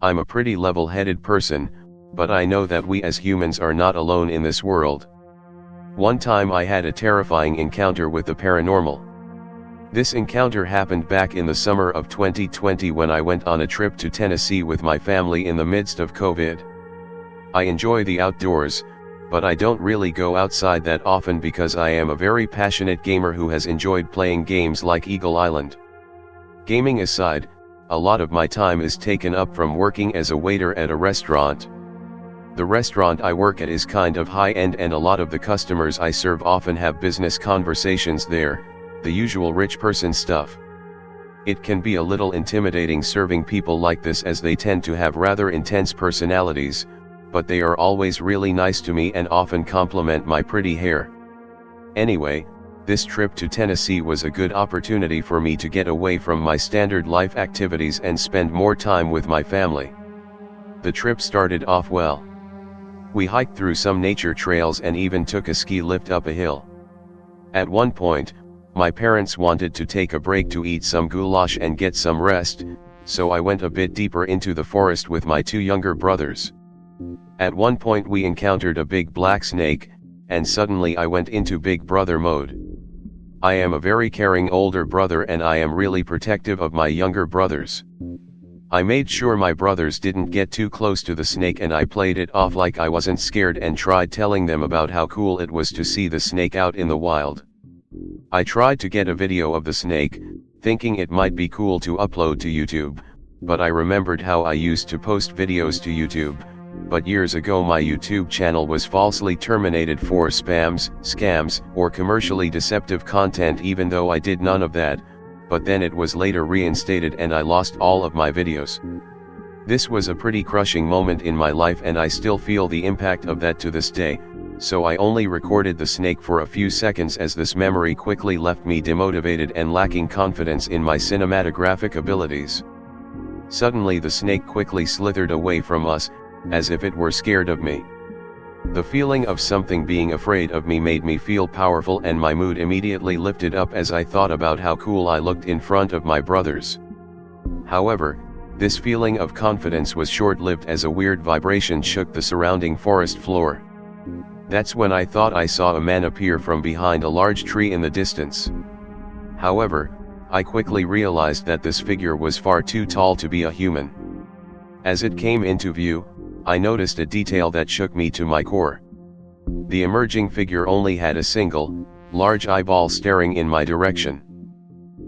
I'm a pretty level-headed person, but I know that we as humans are not alone in this world. One time I had a terrifying encounter with the paranormal. This encounter happened back in the summer of 2020 when I went on a trip to Tennessee with my family in the midst of COVID. I enjoy the outdoors, but I don't really go outside that often because I am a very passionate gamer who has enjoyed playing games like Eagle Island. Gaming aside, a lot of my time is taken up from working as a waiter at a restaurant. The restaurant I work at is kind of high-end and a lot of the customers I serve often have business conversations there, the usual rich person stuff. It can be a little intimidating serving people like this as they tend to have rather intense personalities, but they are always really nice to me and often compliment my pretty hair. Anyway, this trip to Tennessee was a good opportunity for me to get away from my standard life activities and spend more time with my family. The trip started off well. We hiked through some nature trails and even took a ski lift up a hill. At one point, my parents wanted to take a break to eat some goulash and get some rest, so I went a bit deeper into the forest with my two younger brothers. At one point we encountered a big black snake, and suddenly I went into big brother mode. I am a very caring older brother and I am really protective of my younger brothers. I made sure my brothers didn't get too close to the snake and I played it off like I wasn't scared and tried telling them about how cool it was to see the snake out in the wild. I tried to get a video of the snake, thinking it might be cool to upload to YouTube, but I remembered how I used to post videos to YouTube, but years ago my YouTube channel was falsely terminated for spams, scams, or commercially deceptive content even though I did none of that, but then it was later reinstated and I lost all of my videos. This was a pretty crushing moment in my life and I still feel the impact of that to this day. So I only recorded the snake for a few seconds as this memory quickly left me demotivated and lacking confidence in my cinematographic abilities. Suddenly the snake quickly slithered away from us, as if it were scared of me. The feeling of something being afraid of me made me feel powerful and my mood immediately lifted up as I thought about how cool I looked in front of my brothers. However, this feeling of confidence was short-lived as a weird vibration shook the surrounding forest floor. That's when I thought I saw a man appear from behind a large tree in the distance. However, I quickly realized that this figure was far too tall to be a human. As it came into view, I noticed a detail that shook me to my core. The emerging figure only had a single, large eyeball staring in my direction.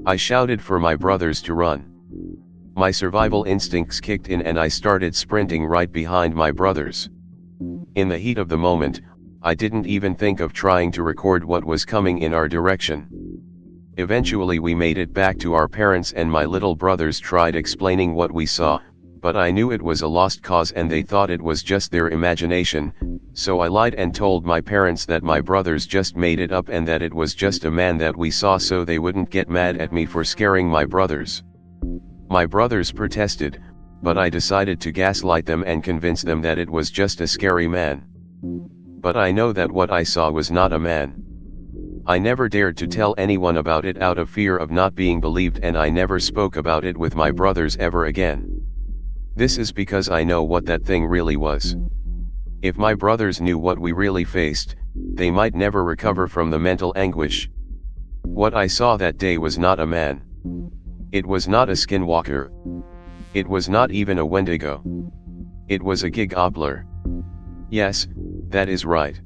I shouted for my brothers to run. My survival instincts kicked in and I started sprinting right behind my brothers. In the heat of the moment, I didn't even think of trying to record what was coming in our direction. Eventually we made it back to our parents and my little brothers tried explaining what we saw, but I knew it was a lost cause and they thought it was just their imagination, so I lied and told my parents that my brothers just made it up and that it was just a man that we saw so they wouldn't get mad at me for scaring my brothers. My brothers protested, but I decided to gaslight them and convince them that it was just a scary man. But I know that what I saw was not a man. I never dared to tell anyone about it out of fear of not being believed and I never spoke about it with my brothers ever again. This is because I know what that thing really was. If my brothers knew what we really faced, they might never recover from the mental anguish. What I saw that day was not a man. It was not a skinwalker. It was not even a wendigo. It was a gig-gobbler. Yes, that is right.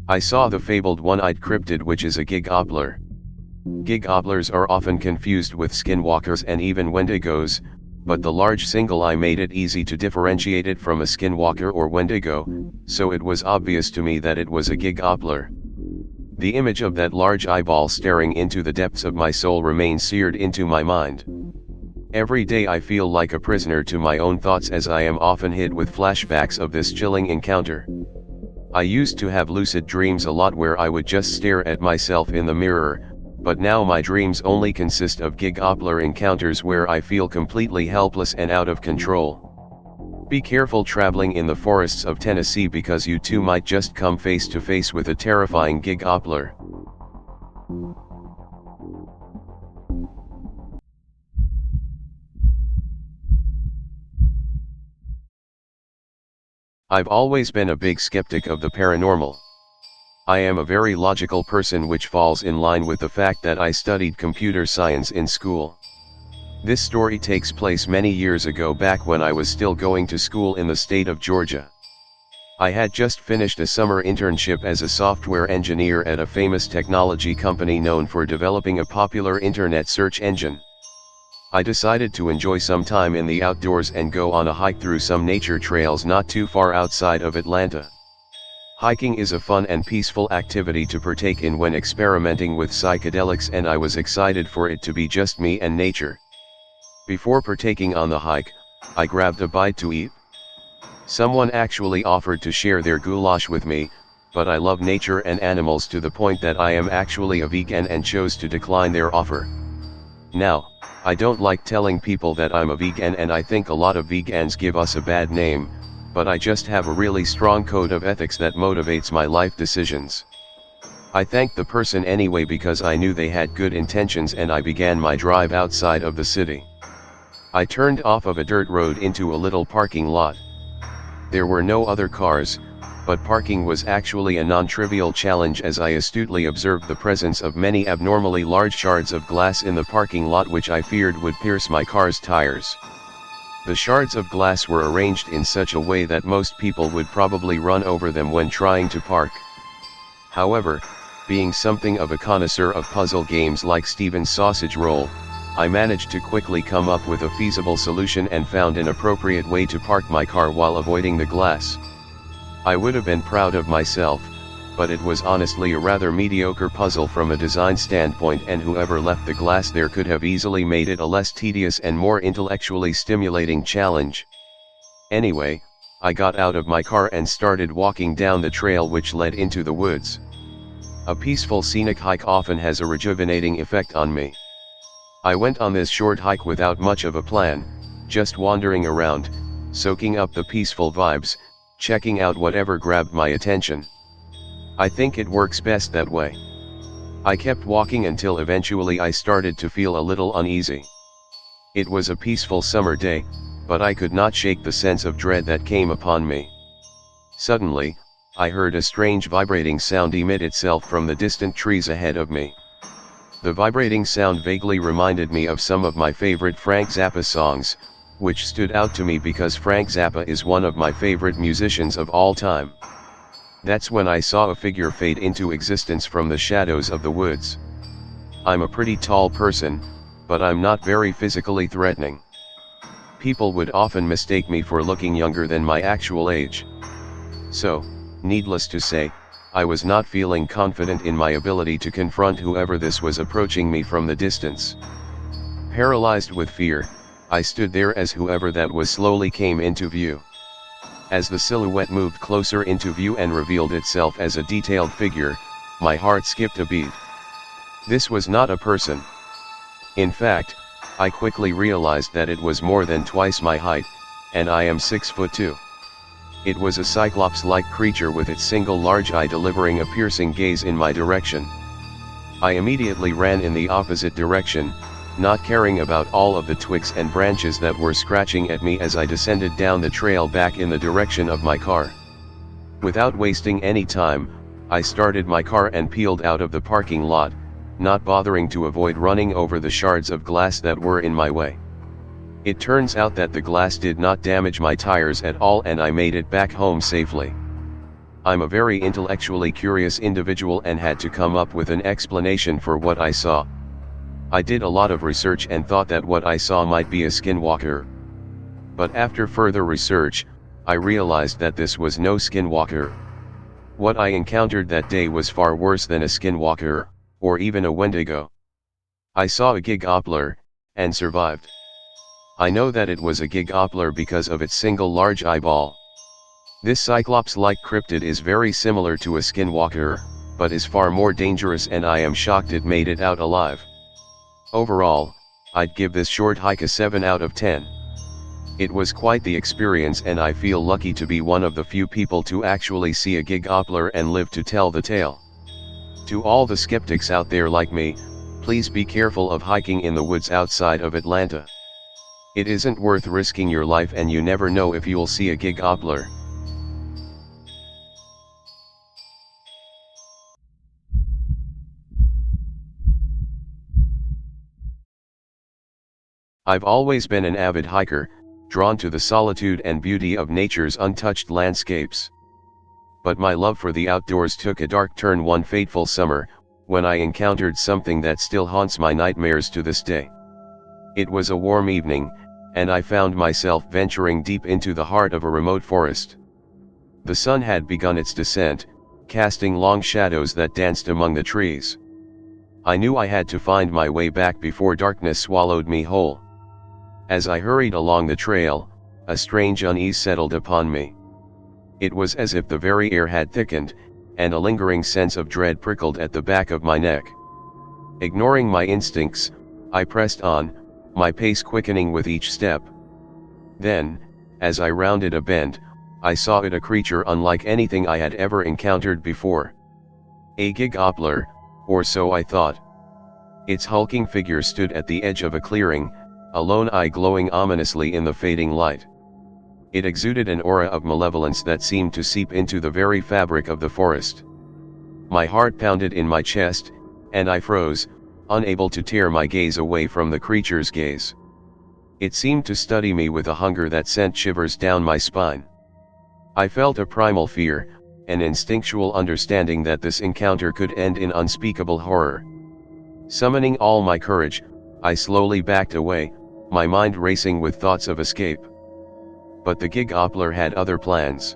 I saw the fabled one-eyed cryptid which is a gig-gobbler. Gig-gobblers are often confused with skinwalkers and even wendigos, but the large single eye made it easy to differentiate it from a skinwalker or wendigo, so it was obvious to me that it was a gig-gobbler. The image of that large eyeball staring into the depths of my soul remains seared into my mind. Every day I feel like a prisoner to my own thoughts as I am often hit with flashbacks of this chilling encounter. I used to have lucid dreams a lot where I would just stare at myself in the mirror, but now my dreams only consist of gig-gobbler encounters where I feel completely helpless and out of control. Be careful traveling in the forests of Tennessee because you too might just come face to face with a terrifying gig-gobbler. I've always been a big skeptic of the paranormal. I am a very logical person, which falls in line with the fact that I studied computer science in school. This story takes place many years ago, back when I was still going to school in the state of Georgia. I had just finished a summer internship as a software engineer at a famous technology company known for developing a popular internet search engine. I decided to enjoy some time in the outdoors and go on a hike through some nature trails not too far outside of Atlanta. Hiking is a fun and peaceful activity to partake in when experimenting with psychedelics, and I was excited for it to be just me and nature. Before partaking on the hike, I grabbed a bite to eat. Someone actually offered to share their goulash with me, but I love nature and animals to the point that I am actually a vegan and chose to decline their offer. Now, I don't like telling people that I'm a vegan, and I think a lot of vegans give us a bad name, but I just have a really strong code of ethics that motivates my life decisions. I thanked the person anyway because I knew they had good intentions, and I began my drive outside of the city. I turned off of a dirt road into a little parking lot. There were no other cars, but parking was actually a non-trivial challenge, as I astutely observed the presence of many abnormally large shards of glass in the parking lot, which I feared would pierce my car's tires. The shards of glass were arranged in such a way that most people would probably run over them when trying to park. However, being something of a connoisseur of puzzle games like Steven's Sausage Roll, I managed to quickly come up with a feasible solution and found an appropriate way to park my car while avoiding the glass. I would have been proud of myself, but it was honestly a rather mediocre puzzle from a design standpoint, and whoever left the glass there could have easily made it a less tedious and more intellectually stimulating challenge. Anyway, I got out of my car and started walking down the trail which led into the woods. A peaceful scenic hike often has a rejuvenating effect on me. I went on this short hike without much of a plan, just wandering around, soaking up the peaceful vibes, checking out whatever grabbed my attention. I think it works best that way. I kept walking until eventually I started to feel a little uneasy. It was a peaceful summer day, but I could not shake the sense of dread that came upon me. Suddenly, I heard a strange vibrating sound emit itself from the distant trees ahead of me. The vibrating sound vaguely reminded me of some of my favorite Frank Zappa songs, which stood out to me because Frank Zappa is one of my favorite musicians of all time. That's when I saw a figure fade into existence from the shadows of the woods. I'm a pretty tall person, but I'm not very physically threatening. People would often mistake me for looking younger than my actual age. So, needless to say, I was not feeling confident in my ability to confront whoever this was approaching me from the distance. Paralyzed with fear, I stood there as whoever that was slowly came into view. As the silhouette moved closer into view and revealed itself as a detailed figure, my heart skipped a beat. This was not a person. In fact, I quickly realized that it was more than twice my height, and I am 6'2". It was a cyclops-like creature with its single large eye delivering a piercing gaze in my direction. I immediately ran in the opposite direction, not caring about all of the twigs and branches that were scratching at me as I descended down the trail back in the direction of my car. Without wasting any time, I started my car and peeled out of the parking lot, not bothering to avoid running over the shards of glass that were in my way. It turns out that the glass did not damage my tires at all, and I made it back home safely. I'm a very intellectually curious individual and had to come up with an explanation for what I saw. I did a lot of research and thought that what I saw might be a skinwalker. But after further research, I realized that this was no skinwalker. What I encountered that day was far worse than a skinwalker, or even a wendigo. I saw a gigoppler, and survived. I know that it was a gigoppler because of its single large eyeball. This cyclops-like cryptid is very similar to a skinwalker, but is far more dangerous, and I am shocked it made it out alive. Overall, I'd give this short hike a 7 out of 10. It was quite the experience, and I feel lucky to be one of the few people to actually see a gigoppler and live to tell the tale. To all the skeptics out there like me, please be careful of hiking in the woods outside of Atlanta. It isn't worth risking your life, and you never know if you'll see a gigoppler. I've always been an avid hiker, drawn to the solitude and beauty of nature's untouched landscapes. But my love for the outdoors took a dark turn one fateful summer, when I encountered something that still haunts my nightmares to this day. It was a warm evening, and I found myself venturing deep into the heart of a remote forest. The sun had begun its descent, casting long shadows that danced among the trees. I knew I had to find my way back before darkness swallowed me whole. As I hurried along the trail, a strange unease settled upon me. It was as if the very air had thickened, and a lingering sense of dread prickled at the back of my neck. Ignoring my instincts, I pressed on, my pace quickening with each step. Then, as I rounded a bend, I saw it, a creature unlike anything I had ever encountered before. A gigopler, or so I thought. Its hulking figure stood at the edge of a clearing, a lone eye glowing ominously in the fading light. It exuded an aura of malevolence that seemed to seep into the very fabric of the forest. My heart pounded in my chest, and I froze, unable to tear my gaze away from the creature's gaze. It seemed to study me with a hunger that sent shivers down my spine. I felt a primal fear, an instinctual understanding that this encounter could end in unspeakable horror. Summoning all my courage, I slowly backed away, my mind racing with thoughts of escape. But the gigopler had other plans.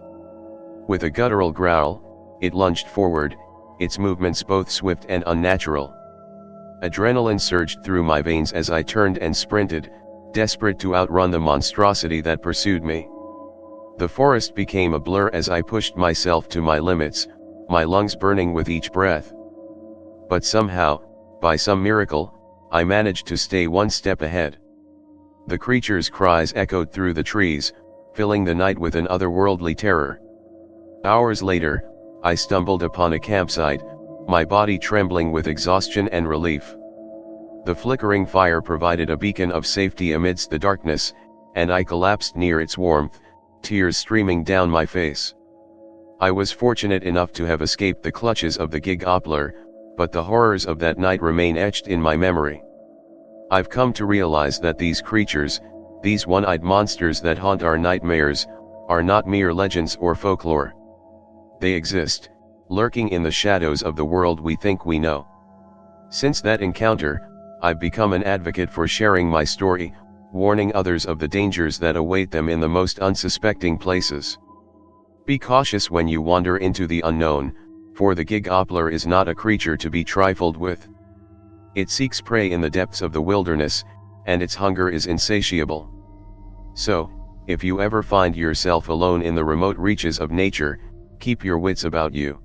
With a guttural growl, it lunged forward, its movements both swift and unnatural. Adrenaline surged through my veins as I turned and sprinted, desperate to outrun the monstrosity that pursued me. The forest became a blur as I pushed myself to my limits, my lungs burning with each breath. But somehow, by some miracle, I managed to stay one step ahead. The creature's cries echoed through the trees, filling the night with an otherworldly terror. Hours later, I stumbled upon a campsite, my body trembling with exhaustion and relief. The flickering fire provided a beacon of safety amidst the darkness, and I collapsed near its warmth, tears streaming down my face. I was fortunate enough to have escaped the clutches of the gigopler, but the horrors of that night remain etched in my memory. I've come to realize that these creatures, these one-eyed monsters that haunt our nightmares, are not mere legends or folklore. They exist, lurking in the shadows of the world we think we know. Since that encounter, I've become an advocate for sharing my story, warning others of the dangers that await them in the most unsuspecting places. Be cautious when you wander into the unknown, for the gigopler is not a creature to be trifled with. It seeks prey in the depths of the wilderness, and its hunger is insatiable. So, if you ever find yourself alone in the remote reaches of nature, keep your wits about you.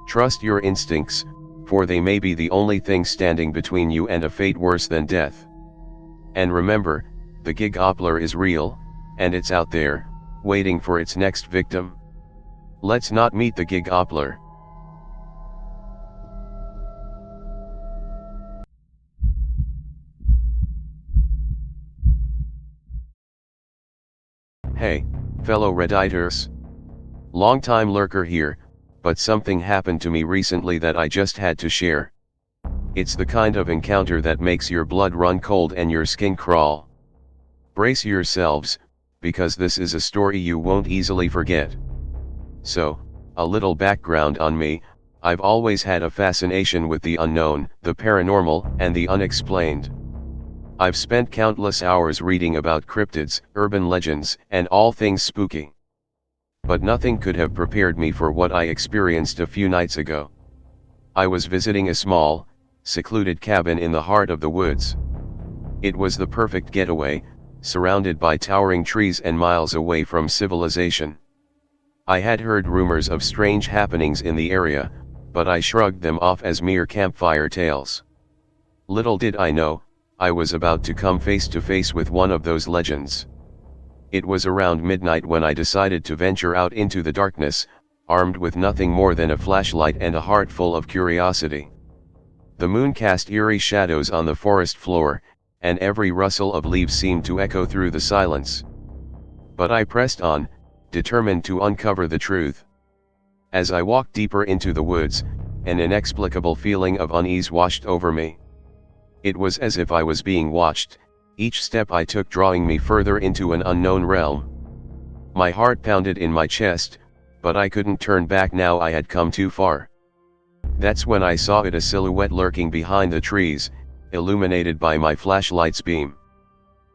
Trust your instincts, for they may be the only thing standing between you and a fate worse than death. And remember, the gigopler is real, and it's out there, waiting for its next victim. Let's not meet the gigopler. Hey, fellow Redditors. Long-time lurker here, but something happened to me recently that I just had to share. It's the kind of encounter that makes your blood run cold and your skin crawl. Brace yourselves, because this is a story you won't easily forget. So, a little background on me: I've always had a fascination with the unknown, the paranormal, and the unexplained. I've spent countless hours reading about cryptids, urban legends, and all things spooky. But nothing could have prepared me for what I experienced a few nights ago. I was visiting a small, secluded cabin in the heart of the woods. It was the perfect getaway, surrounded by towering trees and miles away from civilization. I had heard rumors of strange happenings in the area, but I shrugged them off as mere campfire tales. Little did I know, I was about to come face to face with one of those legends. It was around midnight when I decided to venture out into the darkness, armed with nothing more than a flashlight and a heart full of curiosity. The moon cast eerie shadows on the forest floor, and every rustle of leaves seemed to echo through the silence. But I pressed on, determined to uncover the truth. As I walked deeper into the woods, an inexplicable feeling of unease washed over me. It was as if I was being watched, each step I took drawing me further into an unknown realm. My heart pounded in my chest, but I couldn't turn back now, I had come too far. That's when I saw it, a silhouette lurking behind the trees, illuminated by my flashlight's beam.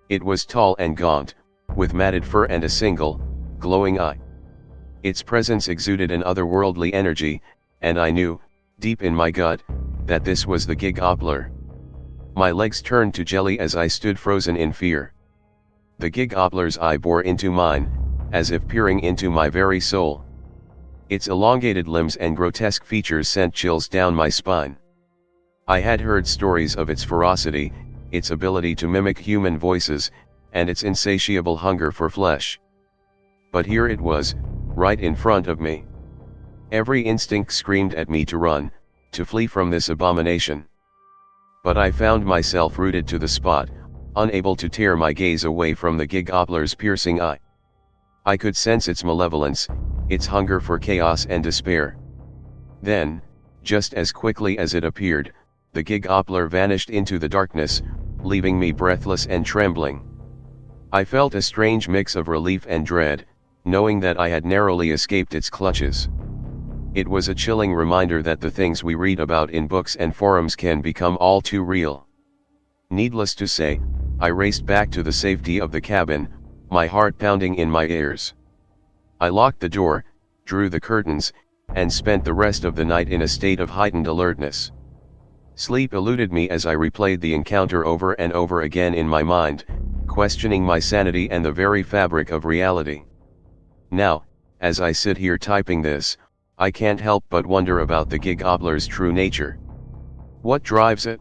It was tall and gaunt, with matted fur and a single, glowing eye. Its presence exuded an otherworldly energy, and I knew, deep in my gut, that this was the Gigopler. My legs turned to jelly as I stood frozen in fear. The Gigopler's eye bore into mine, as if peering into my very soul. Its elongated limbs and grotesque features sent chills down my spine. I had heard stories of its ferocity, its ability to mimic human voices, and its insatiable hunger for flesh. But here it was, right in front of me. Every instinct screamed at me to run, to flee from this abomination. But I found myself rooted to the spot, unable to tear my gaze away from the Gigopler's piercing eye. I could sense its malevolence, its hunger for chaos and despair. Then, just as quickly as it appeared, the Gigopler vanished into the darkness, leaving me breathless and trembling. I felt a strange mix of relief and dread, knowing that I had narrowly escaped its clutches. It was a chilling reminder that the things we read about in books and forums can become all too real. Needless to say, I raced back to the safety of the cabin, my heart pounding in my ears. I locked the door, drew the curtains, and spent the rest of the night in a state of heightened alertness. Sleep eluded me as I replayed the encounter over and over again in my mind, questioning my sanity and the very fabric of reality. Now, as I sit here typing this, I can't help but wonder about the Gigopler's true nature. What drives it?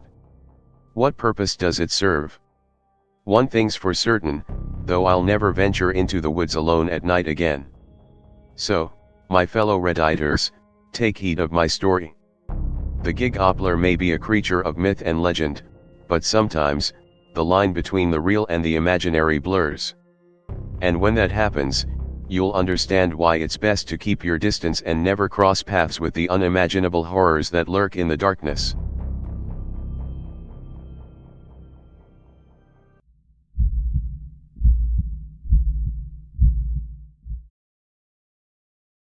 What purpose does it serve? One thing's for certain, though, I'll never venture into the woods alone at night again. So, my fellow Redditors, take heed of my story. The Gigopler may be a creature of myth and legend, but sometimes, the line between the real and the imaginary blurs. And when that happens, you'll understand why it's best to keep your distance and never cross paths with the unimaginable horrors that lurk in the darkness.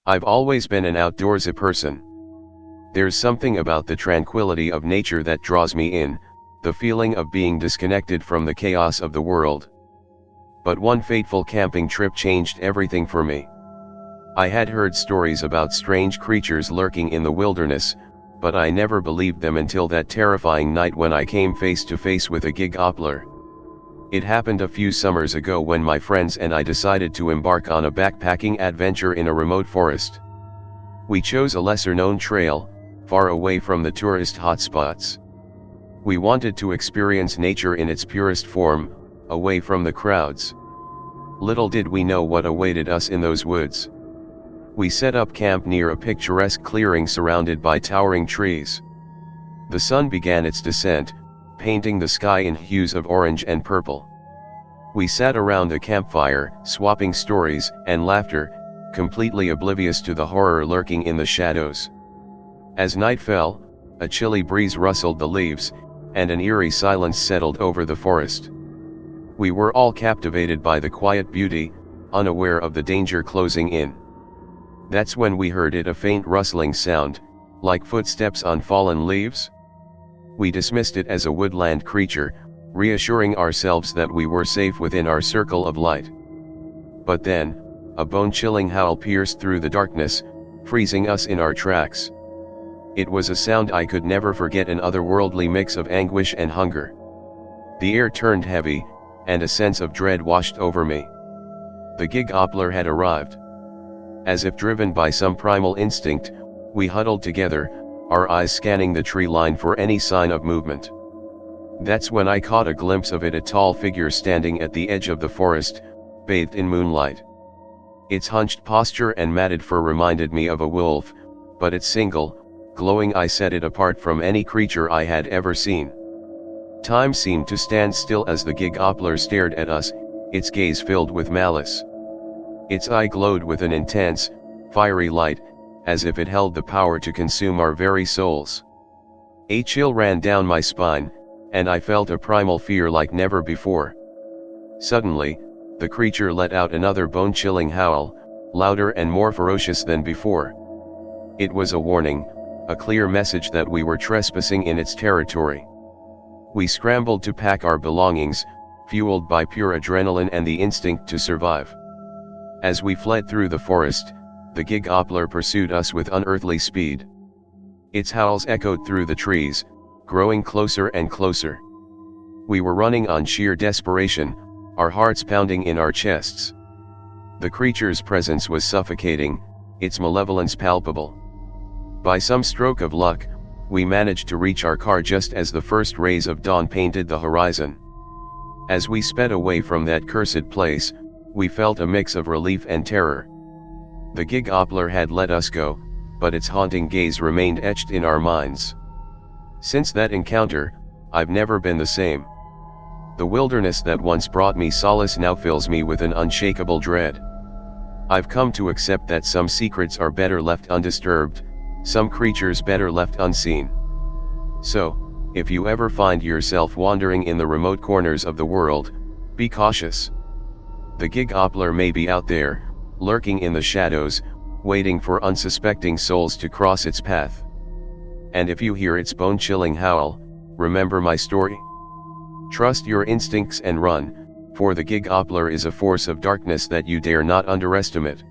I've always been an outdoorsy person. There's something about the tranquility of nature that draws me in, the feeling of being disconnected from the chaos of the world. But one fateful camping trip changed everything for me. I had heard stories about strange creatures lurking in the wilderness, but I never believed them until that terrifying night when I came face to face with a Gigopler. It happened a few summers ago when my friends and I decided to embark on a backpacking adventure in a remote forest. We chose a lesser-known trail, far away from the tourist hotspots. We wanted to experience nature in its purest form, away from the crowds. Little did we know what awaited us in those woods. We set up camp near a picturesque clearing surrounded by towering trees. The sun began its descent, painting the sky in hues of orange and purple. We sat around the campfire, swapping stories and laughter, completely oblivious to the horror lurking in the shadows. As night fell, a chilly breeze rustled the leaves, and an eerie silence settled over the forest. We were all captivated by the quiet beauty, unaware of the danger closing in. That's when we heard a faint rustling sound, like footsteps on fallen leaves. We dismissed it as a woodland creature, reassuring ourselves that we were safe within our circle of light. But then, a bone-chilling howl pierced through the darkness, freezing us in our tracks. It was a sound I could never forget, an otherworldly mix of anguish and hunger. The air turned heavy, and a sense of dread washed over me. The Gigopler had arrived. As if driven by some primal instinct, we huddled together, our eyes scanning the tree line for any sign of movement. That's when I caught a glimpse of it, a tall figure standing at the edge of the forest, bathed in moonlight. Its hunched posture and matted fur reminded me of a wolf, but its single, glowing eye set it apart from any creature I had ever seen. Time seemed to stand still as the Gigopler stared at us, its gaze filled with malice. Its eye glowed with an intense, fiery light, as if it held the power to consume our very souls. A chill ran down my spine, and I felt a primal fear like never before. Suddenly, the creature let out another bone-chilling howl, louder and more ferocious than before. It was a warning, a clear message that we were trespassing in its territory. We scrambled to pack our belongings, fueled by pure adrenaline and the instinct to survive. As we fled through the forest, the gig-oppler pursued us with unearthly speed. Its howls echoed through the trees, growing closer and closer. We were running on sheer desperation, our hearts pounding in our chests. The creature's presence was suffocating, its malevolence palpable. By some stroke of luck, we managed to reach our car just as the first rays of dawn painted the horizon. As we sped away from that cursed place, we felt a mix of relief and terror. The gig-oppler had let us go, but its haunting gaze remained etched in our minds. Since that encounter, I've never been the same. The wilderness that once brought me solace now fills me with an unshakable dread. I've come to accept that some secrets are better left undisturbed, some creatures better left unseen. So, if you ever find yourself wandering in the remote corners of the world, be cautious. The gig-oppler may be out there, lurking in the shadows, waiting for unsuspecting souls to cross its path. And if you hear its bone-chilling howl, remember my story. Trust your instincts and run, for the gig-oppler is a force of darkness that you dare not underestimate.